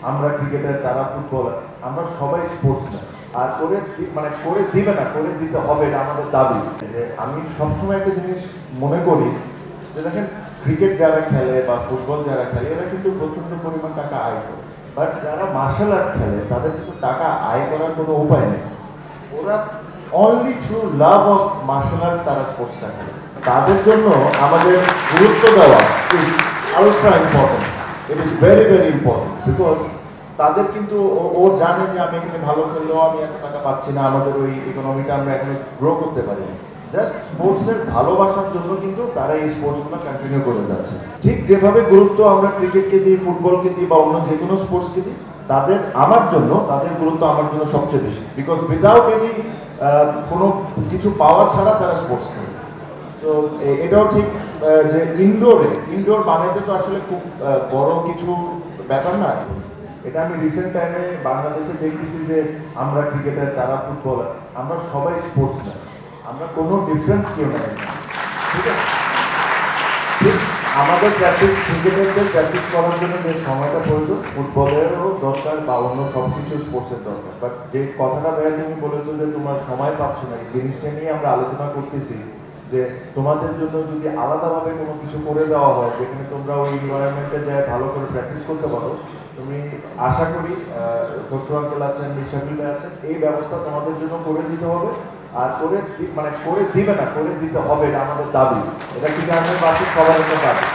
আমরা ক্রিকেটার, তারা ফুটবলার, আমরা সবাই স্পোর্টসম্যান। আর করে দিবে না, করে দিতে হবে, এটা আমাদের দাবি। যে আমি সবসময় একটা জিনিস মনে করি যে দেখেন, ক্রিকেট যারা খেলে বা ফুটবল যারা খেলে এরা কিন্তু প্রচন্ড পরিমাণ টাকা আয় করে, বাট যারা মার্শাল আর্ট খেলে তাদের কিন্তু টাকা আয় করার কোনো উপায় নেই। ওরা only through love of martial art তারা স্পোর্টসটা খেলে। তাদের জন্য আমাদের গুরুত্ব দেওয়া is ultra important. It is very very important, because তাদের কিন্তু ও জানে যে আমি এখানে ভালো খেললেও আমি এত টাকা পাচ্ছি না, আমাদের ওই ইকোনমিটা আমরা এখনো গ্রো করতে পারিনি। জাস্ট স্পোর্টসের ভালোবাসার জন্য কিন্তু তারা এই স্পোর্টসগুলো কন্টিনিউ করে যাচ্ছে। ঠিক যেভাবে গুরুত্ব আমরা ক্রিকেটকে দিই, ফুটবলকে দিই বা অন্য যে কোনো স্পোর্টসকে দিই, তাদের গুরুত্ব আমার জন্য সবচেয়ে বেশি। বিকজ উইদাউট এনি কোনো কিছু পাওয়া ছাড়া তারা স্পোর্টস খেলে। তো এটাও ঠিক যে ইনডোর বানাইতে তো আসলে খুব বড় কিছু ব্যাপার না। এটা আমি রিসেন্ট টাইমে বাংলাদেশে দেখতেছি যে আমরা ক্রিকেটার, তারা ফুটবলার, আমরা সবাই স্পোর্টসম্যান, আমরা কোনো ডিফারেন্স কেউ নাই। ঠিক আছে, ঠিক আমাদের ক্রিকেটারদের প্র্যাকটিস করার জন্য যে সময়টা প্রয়োজন ফুটবলেরও দরকার বা অন্য সব কিছু স্পোর্টসের দরকার। বাট যে কথাটা ভাইয়া তুমি বলেছো যে তোমার সময় পাচ্ছ না, এই জিনিসটা নিয়ে আমরা আলোচনা করতেছি যে তোমাদের জন্য যদি আলাদাভাবে কোনো কিছু করে দেওয়া হয় যেখানে তোমরা ওই এনভায়রনমেন্টে যায় ভালো করে প্র্যাকটিস করতে পারো, তুমি আশা করি খসরু আঙ্কেল আছেন, মিশাকুল ভাই আছেন, এই ব্যবস্থা তোমাদের জন্য করে দিতে হবে। আর করে দিবে না, করে দিতে হবে, এটা আমাদের দাবি। এটা কিন্তু আমাদের বাকি সবার একটা দাবি।